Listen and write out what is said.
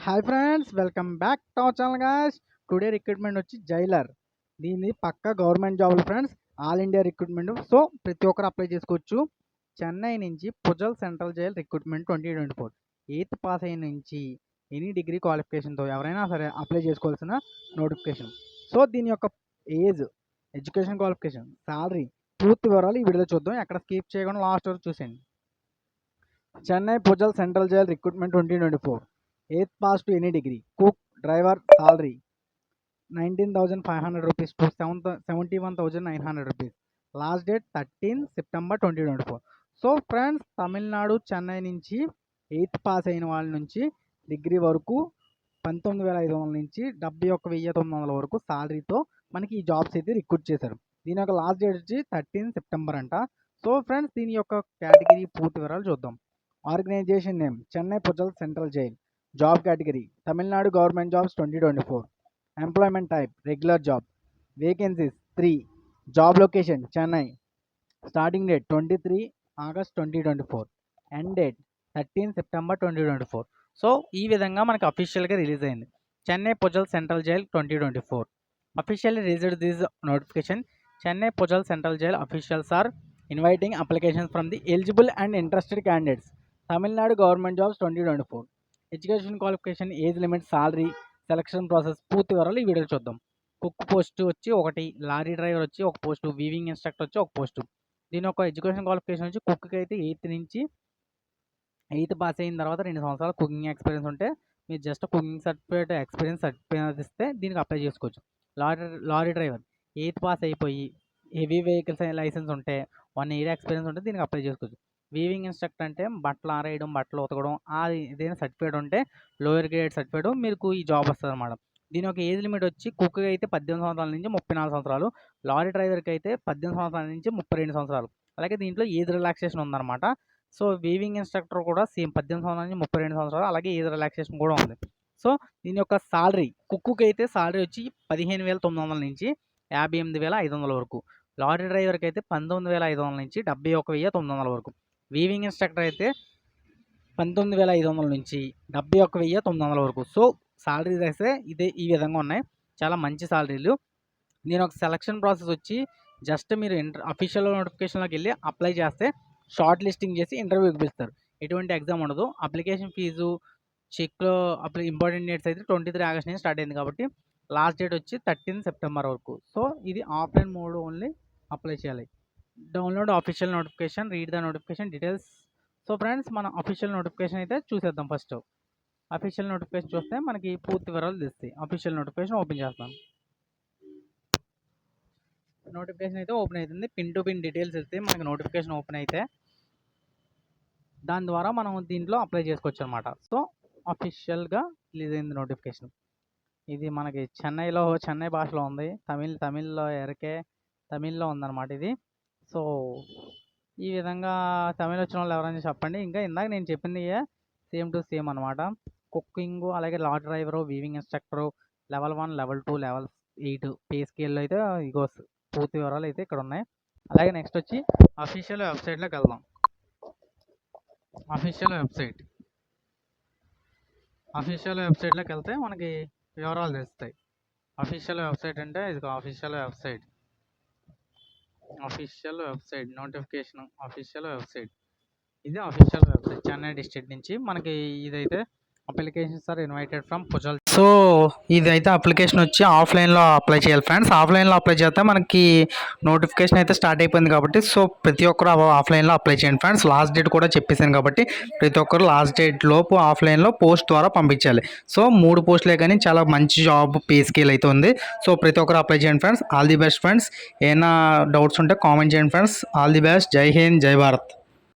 Hi friends, welcome back to our channel guys. Today recruitment వచ్చి jailer. దీన్ని పక్కా government జాబులు friends. All India recruitment. So ప్రతి ఒక్కరు అప్లై చేసుకోవచ్చు. చెన్నై నుంచి Puzhal central jail recruitment 2024 eighth pass అయిన నుంచి ఎనీ డిగ్రీ క్వాలిఫికేషన్తో ఎవరైనా సరే అప్లై చేసుకోవాల్సిన నోటిఫికేషన్. సో దీని యొక్క ఏజ్, ఎడ్యుకేషన్ క్వాలిఫికేషన్, శాలరీ, పూర్తి వివరాలు ఈ వీడియోలో చూద్దాం. ఎక్కడ స్కిప్ చేయకుండా లాస్ట్ వరకు చూసేయండి. Chennai Puzhal central jail recruitment 2024 8th pass to any degree, cook, driver, salary 19,500 rupees to 71,900 rupees. Last date 13 September 2024. So friends, Tamil Nadu Chennai నుంచి 8th పాస్ అయిన వాళ్ళ నుంచి డిగ్రీ వరకు 19,500 నుంచి 71,900 వరకు సాలరీతో మనకి ఈ జాబ్స్ అయితే రిక్రూట్ చేశారు. దీని యొక్క లాస్ట్ డేట్ వచ్చి 13 సెప్టెంబర్ అంట. సో ఫ్రెండ్స్, దీని యొక్క కేటగిరీ పూర్తి వివరాలు చూద్దాం. Organisation name Chennai Puzhal central jail. Job category Tamil Nadu government jobs 2024. Employment type regular job. Vacancies 3. Job location Chennai. Starting date 23 August 2024. End date 13 September 2024. So ఈ విధంగా మనకి అఫీషియల్గా రిలీజ్ అయింది. Chennai Puzhal central jail 2024 officially released this notification. Chennai Puzhal central jail officials are inviting applications from the eligible and interested candidates. Tamil Nadu government jobs 2024. Education qualification, age limit, salary, selection process పూర్తి వివరాలు ఈ video చూద్దాం. Cook post వచ్చి 1, lorry driver వచ్చి 1 post, weaving instructor వచ్చి 1 post. దీని యొక్క education qualification వచ్చి కుక్కి అయితే 8th పాస్ అయిన తర్వాత 2 సంవత్సరాలు కుకింగ్ ఎక్స్పీరియన్స్ ఉంటే మీరు జస్ట్ కుకింగ్ సర్టిఫికేట్ సర్టిఫికేట్ ఇస్తే దీనికి అప్లై చేసుకోవచ్చు. లారీ డ్రైవర్ 8th పాస్ అయిపోయి హెవీ వెహికల్స్ లైసెన్స్ ఉంటే 1 year ఎక్స్పీరియన్స్ ఉంటే దీనికి అప్లై చేసుకోవచ్చు. వీవింగ్ ఇన్స్ట్రక్టర్ అంటే బట్టలు ఆరేయడం, బట్టలు ఉతకడం, ఏదైనా సర్టిఫికేట్ ఉంటే లోయర్ గ్రేడ్ సర్టిఫికేట్ మీకు ఈ జాబ్ వస్తుంది అన్నమాట. దీని యొక్క ఏజ్ లిమిట్ వచ్చి కుక్కి అయితే 18 సంవత్సరాల నుంచి 34 సంవత్సరాలు, లారీ డ్రైవర్కి అయితే 18 సంవత్సరాల నుంచి 32 సంవత్సరాలు. అలాగే దీంట్లో ఏజ్ రిలాక్సేషన్ ఉందన్నమాట. సో వీవింగ్ ఇన్స్ట్రక్టర్ కూడా సేమ్ 18 సంవత్సరాల నుంచి 32 సంవత్సరాలు, అలాగే ఏజ్ రిలాక్సేషన్ కూడా ఉంది. సో దీని యొక్క సాలరీ, కుక్కి అయితే సాలరీ వచ్చి 15,900 నుంచి 58,500 వరకు, లారీ డ్రైవర్కి అయితే 19,500 నుంచి 71,900 వరకు, వీవింగ్ ఇన్స్ట్రక్టర్ అయితే 19,500 నుంచి 71,900 వరకు. సో సాలరీస్ అయితే ఈ విధంగా ఉన్నాయి. చాలా మంచి సాలరీలు. నేను ఒక సెలక్షన్ ప్రాసెస్ వచ్చి జస్ట్ మీరు అఫీషియల్ నోటిఫికేషన్లోకి వెళ్ళి అప్లై చేస్తే షార్ట్ లిస్టింగ్ చేసి ఇంటర్వ్యూకి పిలుస్తారు. ఎటువంటి ఎగ్జామ్ ఉండదు. అప్లికేషన్ ఫీజు, చెక్లో ఇంపార్టెంట్ డేట్స్ అయితే 23 ఆగస్ట్ నుంచి స్టార్ట్ అయింది కాబట్టి లాస్ట్ డేట్ వచ్చి 13 సెప్టెంబర్ వరకు. సో ఇది ఆఫ్లైన్ మోడ్ ఓన్లీ అప్లై చేయాలి. Download official notification, read the notification details. So friends, మన అఫీషియల్ నోటిఫికేషన్ అయితే చూసేద్దాం. ఫస్ట్ అఫీషియల్ నోటిఫికేషన్ చూస్తే మనకి పూర్తి వివరాలు తెస్తాయి. అఫీషియల్ నోటిఫికేషన్ ఓపెన్ చేస్తాను. నోటిఫికేషన్ అయితే ఓపెన్ అవుతుంది. పిన్ టు పిన్ డీటెయిల్స్ ఇస్తే మనకి నోటిఫికేషన్ ఓపెన్ అయితే దాని ద్వారా మనం దీంట్లో అప్లై చేసుకోవచ్చు అనమాట. సో అఫీషియల్గా రిలీజ్ అయింది నోటిఫికేషన్. ఇది మనకి చెన్నై భాషలో ఉంది. తమిళ్లో తమిళ్లో ఉందన్నమాట ఇది. సో ఈ విధంగా తమిళ్ వచ్చిన వాళ్ళు ఎవరైనా చెప్పండి. ఇంకా ఇందాక నేను చెప్పింది సేమ్ టు సేమ్ అనమాట. కుకింగ్, అలాగే lorry driver, weaving instructor, level 1, level 2, level 8 pay స్కేల్లో అయితే ఇగో పూర్తి వివరాలు అయితే ఇక్కడ ఉన్నాయి. అలాగే నెక్స్ట్ వచ్చి అఫీషియల్ వెబ్సైట్లోకి వెళ్దాం. అఫీషియల్ వెబ్సైట్లోకి వెళ్తే మనకి వివరాలు తెలుస్తాయి. అఫీషియల్ వెబ్సైట్ అంటే ఇది official website notification official website. ఇది అఫీషియల్ వెబ్సైట్ చెన్నై డిస్ట్రిక్ట్ నుంచి మనకి. ఇదైతే applications are invited from Puzhal. So ఇదైతే అప్లికేషన్ వచ్చి ఆఫ్లైన్లో అప్లై చేయాలి ఫ్రెండ్స్. ఆఫ్లైన్లో అప్లై చేస్తే మనకి నోటిఫికేషన్ అయితే స్టార్ట్ అయిపోయింది కాబట్టి సో ప్రతి ఒక్కరు ఆఫ్లైన్లో అప్లై చేయండి ఫ్రెండ్స్. లాస్ట్ డేట్ కూడా చెప్పేసాను కాబట్టి ప్రతి ఒక్కరు లాస్ట్ డేట్ లోపు ఆఫ్లైన్లో పోస్ట్ ద్వారా పంపించాలి. సో 3 పోస్టులే కానీ చాలా మంచి జాబ్, పే స్కేల్ అయితే ఉంది. సో ప్రతి ఒక్కరు అప్లై చేయండి friends. All the best friends. ఏమైనా డౌట్స్ ఉంటే కామెంట్ చేయండి ఫ్రెండ్స్. All the best. జై హింద్, జై భారత్.